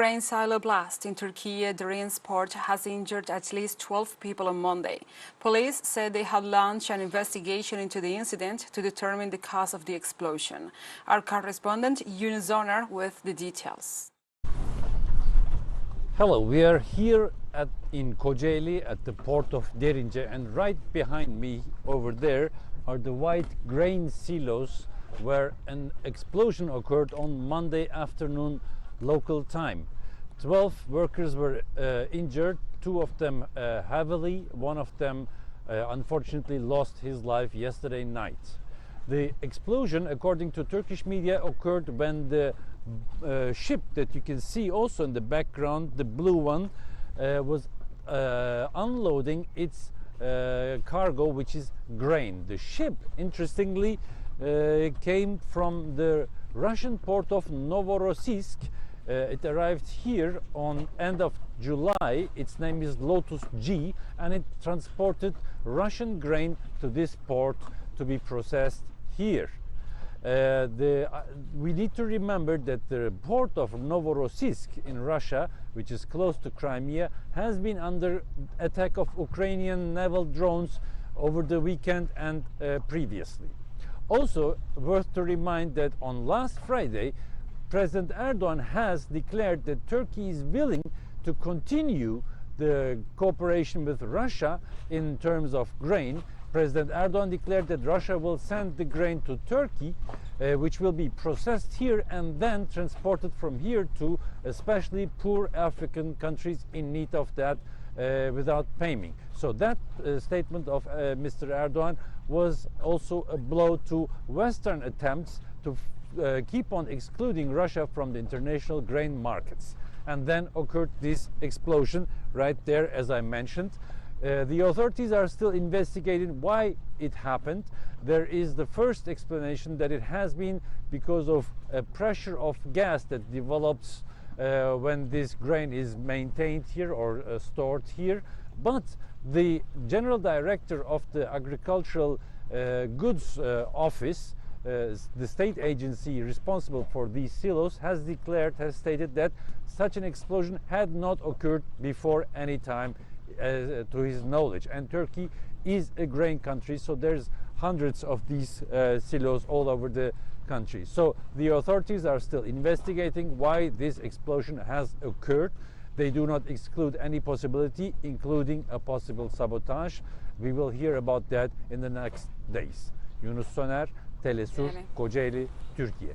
Grain silo blast in Türkiye port has injured at least 12 people on Monday. Police said they had launched an investigation into the incident to determine the cause of the explosion. Our correspondent Yunus Soner with the details. Hello, we are here in Kocaeli at the port of Derince, and right behind me over there are the white grain silos where an explosion occurred on Monday afternoon local time. 12 workers were injured, 2 of them heavily, 1 of them unfortunately lost his life yesterday night. The explosion, according to Turkish media, occurred when the ship that you can see also in the background, the blue one, was unloading its cargo, which is grain. The ship, interestingly, came from the Russian port of Novorossiysk. It arrived here on end of July. Its name is Lotus G, and it transported Russian grain to this port to be processed here. We need to remember that the port of Novorossiysk in Russia, which is close to Crimea, has been under attack of Ukrainian naval drones over the weekend and previously. Also worth to remind that on last Friday, President Erdogan has declared that Turkey is willing to continue the cooperation with Russia in terms of grain. President Erdogan declared that Russia will send the grain to Turkey, which will be processed here and then transported from here to especially poor African countries in need of that without payment. So that statement of Mr. Erdogan was also a blow to Western attempts to keep on excluding Russia from the international grain markets. And then occurred this explosion right there, as I mentioned. The authorities are still investigating why it happened. There is the first explanation that it has been because of a pressure of gas that develops when this grain is maintained here or stored here. But the general director of the agricultural goods office, the state agency responsible for these silos, has stated that such an explosion had not occurred before any time to his knowledge. And Turkey is a grain country, so there's hundreds of these silos all over the country. So the authorities are still investigating why this explosion has occurred. They do not exclude any possibility, including a possible sabotage. We will hear about that in the next days. Yunus Soner, teleSUR, Kocaeli, Türkiye.